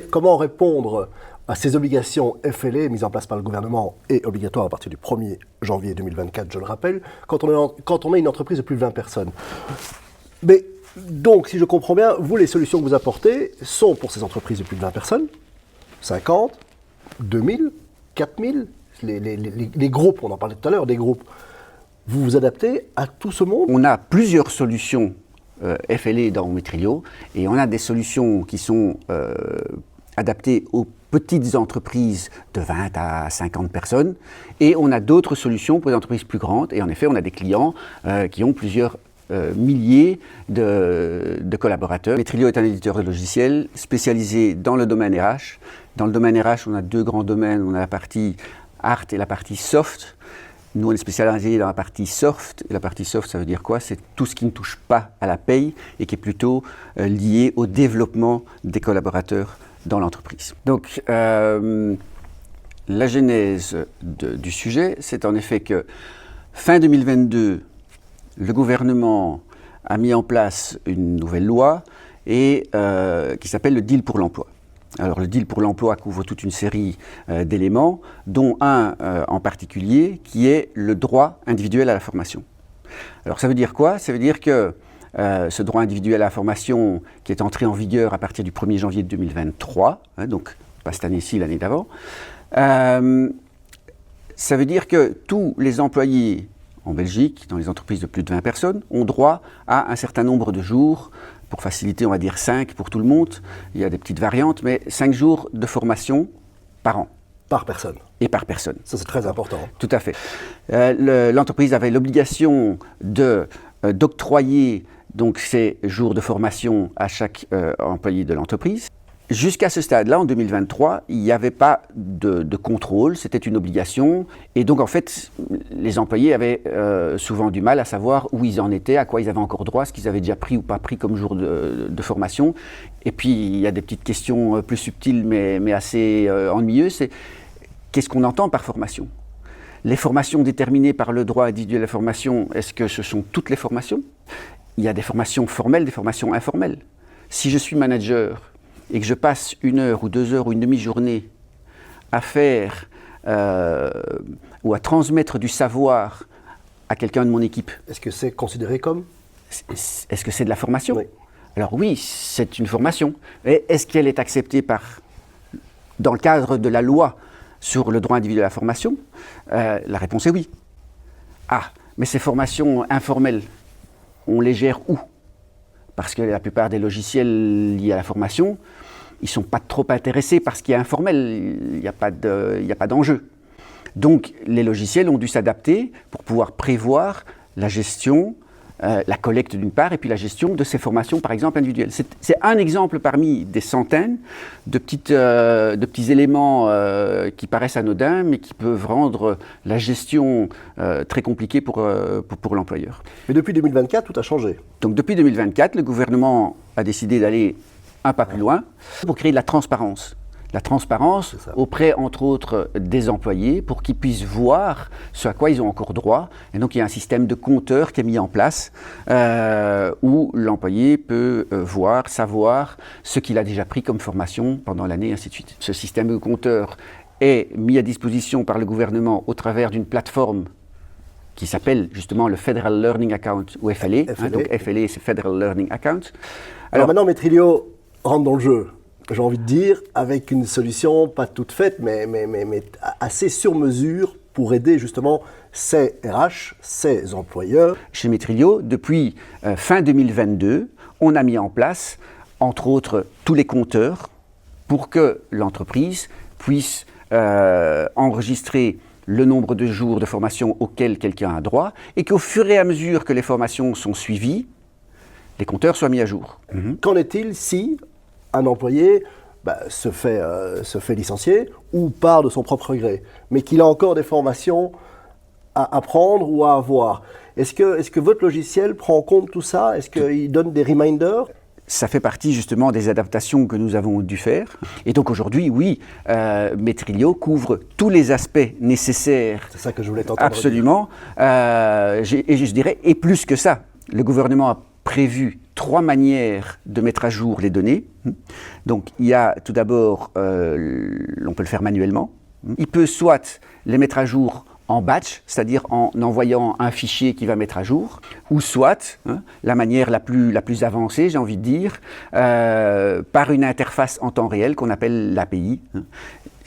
dire comment répondre à ces obligations FLE mises en place par le gouvernement et obligatoires à partir du 1er janvier 2024, je le rappelle, quand on est une entreprise de plus de 20 personnes. Mais donc, si je comprends bien, vous, les solutions que vous apportez sont pour ces entreprises de plus de 20 personnes, 50, 2000, 4000, les groupes, on en parlait tout à l'heure, des groupes. Vous vous adaptez à tout ce monde? On a plusieurs solutions FLE dans Metrilio et on a des solutions qui sont adaptées aux petites entreprises de 20 à 50 personnes et on a d'autres solutions pour les entreprises plus grandes et en effet on a des clients qui ont plusieurs milliers de collaborateurs. Metrilio est un éditeur de logiciels spécialisé dans le domaine RH. Dans le domaine RH, on a deux grands domaines, on a la partie art et la partie soft. Nous, on est spécialisé dans la partie soft. Et la partie soft, ça veut dire quoi? C'est tout ce qui ne touche pas à la paye et qui est plutôt lié au développement des collaborateurs dans l'entreprise. Donc, la genèse du sujet, c'est en effet que fin 2022, le gouvernement a mis en place une nouvelle loi et, qui s'appelle le Deal pour l'emploi. Alors, le Deal pour l'emploi couvre toute une série d'éléments, dont un en particulier qui est le droit individuel à la formation. Alors, ça veut dire quoi? Ça veut dire que ce droit individuel à la formation qui est entré en vigueur à partir du 1er janvier 2023, donc pas cette année-ci, l'année d'avant, ça veut dire que tous les employés en Belgique, dans les entreprises de plus de 20 personnes, ont droit à un certain nombre de jours, pour faciliter, on va dire 5 pour tout le monde, il y a des petites variantes, mais 5 jours de formation par an. Par personne. Et par personne. Ça, c'est très important. Tout à fait. L'entreprise avait l'obligation d'octroyer donc ces jours de formation à chaque employé de l'entreprise. Jusqu'à ce stade-là, en 2023, il n'y avait pas de contrôle, c'était une obligation. Et donc, en fait, les employés avaient souvent du mal à savoir où ils en étaient, à quoi ils avaient encore droit, ce qu'ils avaient déjà pris ou pas pris comme jour de formation. Et puis, il y a des petites questions plus subtiles, mais assez ennuyeuses. C'est qu'est-ce qu'on entend par formation? Les formations déterminées par le droit individuel à la formation, est-ce que ce sont toutes les formations? Il y a des formations formelles, des formations informelles. Si je suis manager et que je passe 1 heure ou 2 heures ou une demi-journée à faire ou à transmettre du savoir à quelqu'un de mon équipe. Est-ce que c'est considéré comme? Est-ce que c'est de la formation? Oui. Alors oui, c'est une formation. Et est-ce qu'elle est acceptée dans le cadre de la loi sur le droit individuel à la formation? La réponse est oui. Ah, mais ces formations informelles, on les gère où? Parce que la plupart des logiciels liés à la formation, ils ne sont pas trop intéressés par ce qui est informel, il n'y a pas d'enjeu. Donc les logiciels ont dû s'adapter pour pouvoir prévoir la gestion, la collecte d'une part, et puis la gestion de ces formations, par exemple, individuelles. C'est un exemple parmi des centaines de petits éléments qui paraissent anodins, mais qui peuvent rendre la gestion très compliquée pour l'employeur. Mais depuis 2024, tout a changé. Donc depuis 2024, le gouvernement a décidé d'aller un pas plus loin pour créer de la transparence. La transparence auprès, entre autres, des employés pour qu'ils puissent voir ce à quoi ils ont encore droit. Et donc, il y a un système de compteur qui est mis en place où l'employé peut savoir ce qu'il a déjà pris comme formation pendant l'année, et ainsi de suite. Ce système de compteur est mis à disposition par le gouvernement au travers d'une plateforme qui s'appelle justement le Federal Learning Account ou FLE. Donc, FLE, c'est Federal Learning Account. Alors maintenant, Metrilio rentre dans le jeu. J'ai envie de dire, avec une solution pas toute faite, mais assez sur mesure pour aider justement ces RH, ces employeurs. Chez Metrilio, depuis fin 2022, on a mis en place, entre autres, tous les compteurs pour que l'entreprise puisse enregistrer le nombre de jours de formation auxquels quelqu'un a droit et qu'au fur et à mesure que les formations sont suivies, les compteurs soient mis à jour. Qu'en est-il si un employé se fait licencier ou part de son propre gré, mais qu'il a encore des formations à apprendre ou à avoir? Est-ce que votre logiciel prend en compte tout ça? Est-ce qu'il donne des reminders? Ça fait partie justement des adaptations que nous avons dû faire. Et donc aujourd'hui, oui, Metrilio couvre tous les aspects nécessaires. C'est ça que je voulais t'entendre. Absolument. Et je dirais, et plus que ça, le gouvernement a prévu 3 manières de mettre à jour les données. Donc il y a tout d'abord, on peut le faire manuellement. Il peut soit les mettre à jour en batch, c'est-à-dire en envoyant un fichier qui va mettre à jour, ou soit, la manière la plus avancée, j'ai envie de dire, par une interface en temps réel qu'on appelle l'API,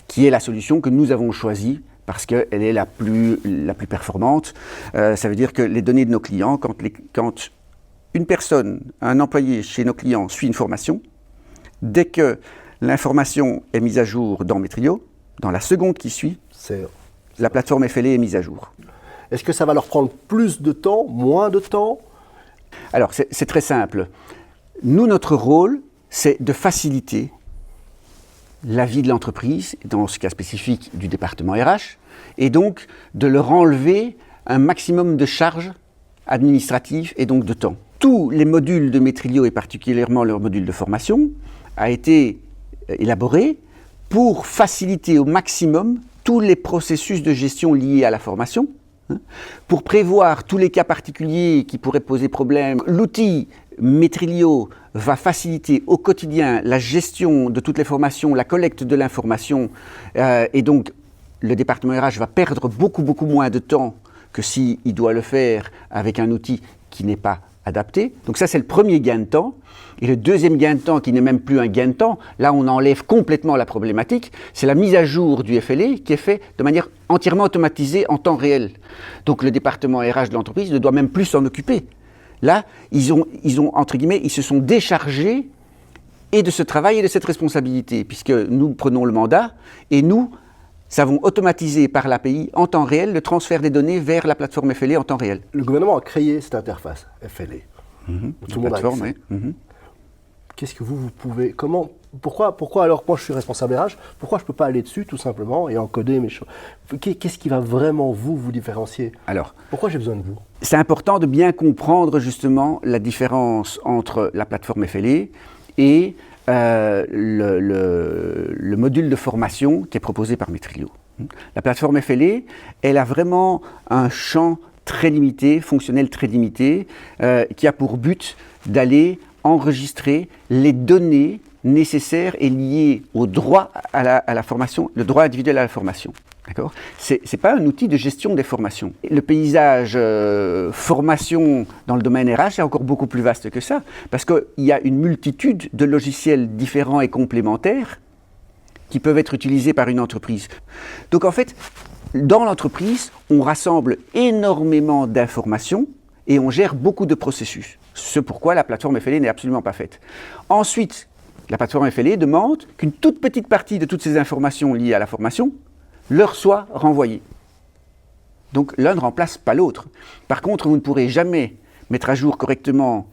qui est la solution que nous avons choisie parce qu'elle est la plus performante. Ça veut dire que les données de nos clients, quand une personne, un employé chez nos clients suit une formation, dès que l'information est mise à jour dans Metrio, dans la seconde qui suit, la plateforme FLE est mise à jour. Est-ce que ça va leur prendre plus de temps, moins de temps? Alors, c'est très simple. Nous, notre rôle, c'est de faciliter la vie de l'entreprise, dans ce cas spécifique du département RH, et donc de leur enlever un maximum de charges administratives et donc de temps. Tous les modules de Metrilio, et particulièrement leur module de formation, a été élaboré pour faciliter au maximum tous les processus de gestion liés à la formation, pour prévoir tous les cas particuliers qui pourraient poser problème. L'outil Metrilio va faciliter au quotidien la gestion de toutes les formations, la collecte de l'information, et donc le département RH va perdre beaucoup moins de temps que s'il doit le faire avec un outil qui n'est pas adapté. Donc ça, c'est le premier gain de temps. Et le deuxième gain de temps, qui n'est même plus un gain de temps, là on enlève complètement la problématique, c'est la mise à jour du FLE qui est fait de manière entièrement automatisée en temps réel. Donc le département RH de l'entreprise ne doit même plus s'en occuper. Là, ils ont entre guillemets, ils se sont déchargés et de ce travail et de cette responsabilité, puisque nous prenons le mandat et nous savons automatiser par l'API en temps réel le transfert des données vers la plateforme FLE en temps réel. Le gouvernement a créé cette interface FLE. Tout le monde a accès. Qu'est-ce que vous pouvez... Pourquoi alors, moi je suis responsable RH, pourquoi je ne peux pas aller dessus tout simplement et encoder mes choses? Qu'est-ce qui va vraiment vous différencier? Alors, pourquoi j'ai besoin de vous? C'est important de bien comprendre justement la différence entre la plateforme FLE et le module de formation qui est proposé par Metrilio. La plateforme FLE, elle a vraiment un champ très limité, fonctionnel très limité, qui a pour but d'aller enregistrer les données nécessaires et liées au droit à la formation, le droit individuel à la formation. D'accord ? C'est pas un outil de gestion des formations. Le paysage formation dans le domaine RH est encore beaucoup plus vaste que ça, parce qu'il y a une multitude de logiciels différents et complémentaires qui peuvent être utilisés par une entreprise. Donc en fait, dans l'entreprise, on rassemble énormément d'informations et on gère beaucoup de processus. Ce pourquoi la plateforme FLE n'est absolument pas faite. Ensuite, la plateforme FLE demande qu'une toute petite partie de toutes ces informations liées à la formation leur soit renvoyée. Donc l'un ne remplace pas l'autre. Par contre, vous ne pourrez jamais mettre à jour correctement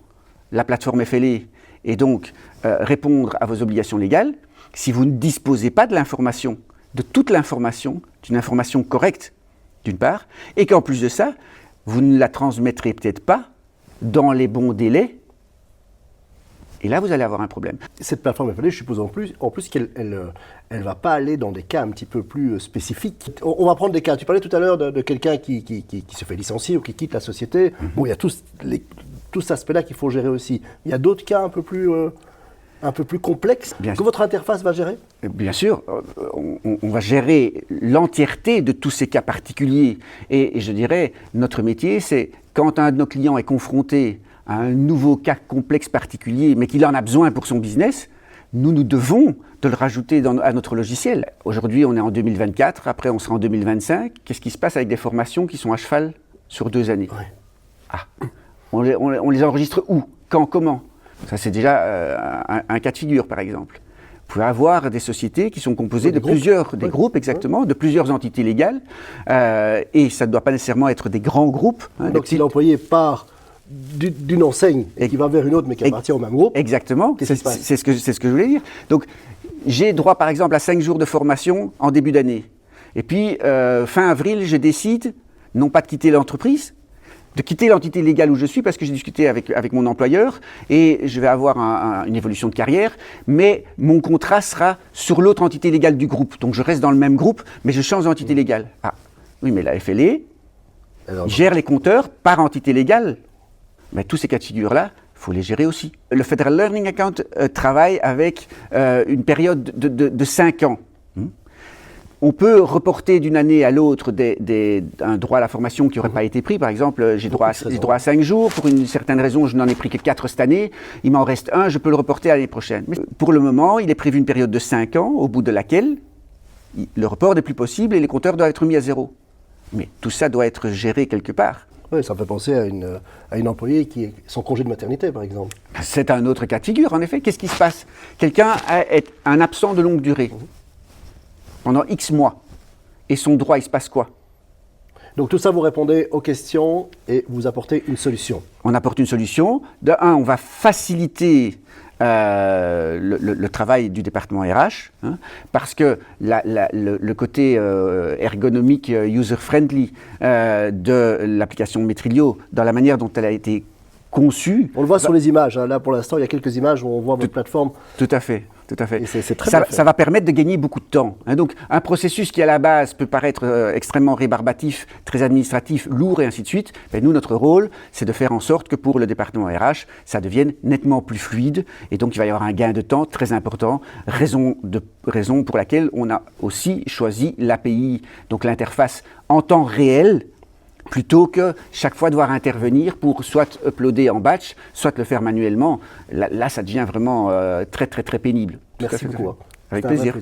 la plateforme FLE et donc répondre à vos obligations légales si vous ne disposez pas de l'information, de toute l'information, d'une information correcte d'une part, et qu'en plus de ça, vous ne la transmettrez peut-être pas dans les bons délais, et là vous allez avoir un problème. Cette plateforme FLE, je suppose en plus qu'elle elle va pas aller dans des cas un petit peu plus spécifiques. On va prendre des cas. Tu parlais tout à l'heure de quelqu'un qui se fait licencier ou qui quitte la société. Bon, il y a tout cet aspect-là qu'il faut gérer aussi. Il y a d'autres cas un peu plus complexes que votre interface va gérer? Bien sûr, on va gérer l'entièreté de tous ces cas particuliers. Et je dirais, notre métier, c'est quand un de nos clients est confronté à un nouveau cas complexe particulier, mais qu'il en a besoin pour son business, nous devons de le rajouter à notre logiciel. Aujourd'hui, on est en 2024, après on sera en 2025. Qu'est-ce qui se passe avec des formations qui sont à cheval sur 2 années? On les enregistre où? Quand? Comment? Ça, c'est déjà un cas de figure, par exemple. Vous pouvez avoir des sociétés qui sont composées de plusieurs groupes, exactement, de plusieurs entités légales, et ça ne doit pas nécessairement être des grands groupes. Donc si l'employé part d'une enseigne et qui va vers une autre, mais qui appartient au même groupe. Exactement, c'est ce que je voulais dire. Donc, j'ai droit, par exemple, à 5 jours de formation en début d'année. Et puis, fin avril, je décide, non pas de quitter l'entreprise, de quitter l'entité légale où je suis, parce que j'ai discuté avec mon employeur, et je vais avoir une évolution de carrière, mais mon contrat sera sur l'autre entité légale du groupe. Donc, je reste dans le même groupe, mais je change d'entité légale. Ah, oui, mais la FLE gère les compteurs par entité légale. Mais tous ces cas de figure-là faut les gérer aussi. Le Federal Learning Account travaille avec une période de 5 ans. On peut reporter d'une année à l'autre un droit à la formation qui n'aurait pas été pris. Par exemple, j'ai droit à 5 jours. Pour une certaine raison, je n'en ai pris que 4 cette année. Il m'en reste un, je peux le reporter à l'année prochaine. Mais pour le moment, il est prévu une période de 5 ans, au bout de laquelle le report n'est plus possible et les compteurs doivent être mis à zéro. Mais tout ça doit être géré quelque part. Oui, ça me fait penser à une employée qui est son congé de maternité, par exemple. C'est un autre cas de figure, en effet. Qu'est-ce qui se passe? Quelqu'un est un absent de longue durée. Pendant X mois. Et son droit, il se passe quoi? Donc tout ça, vous répondez aux questions et vous apportez une solution. On apporte une solution. De un, on va faciliter le travail du département RH, parce que le côté ergonomique, user-friendly de l'application Metrilio, dans la manière dont elle a été conçue... On le voit sur les images. Là, pour l'instant, il y a quelques images où on voit votre plateforme. Tout à fait. Tout à fait. Et c'est très bien fait. Ça va permettre de gagner beaucoup de temps. Donc, un processus qui, à la base, peut paraître extrêmement rébarbatif, très administratif, lourd et ainsi de suite, nous, notre rôle, c'est de faire en sorte que pour le département RH, ça devienne nettement plus fluide. Et donc, il va y avoir un gain de temps très important, raison pour laquelle on a aussi choisi l'API, donc l'interface en temps réel, plutôt que chaque fois devoir intervenir pour soit uploader en batch, soit le faire manuellement. Là ça devient vraiment très pénible. Merci beaucoup. Avec plaisir.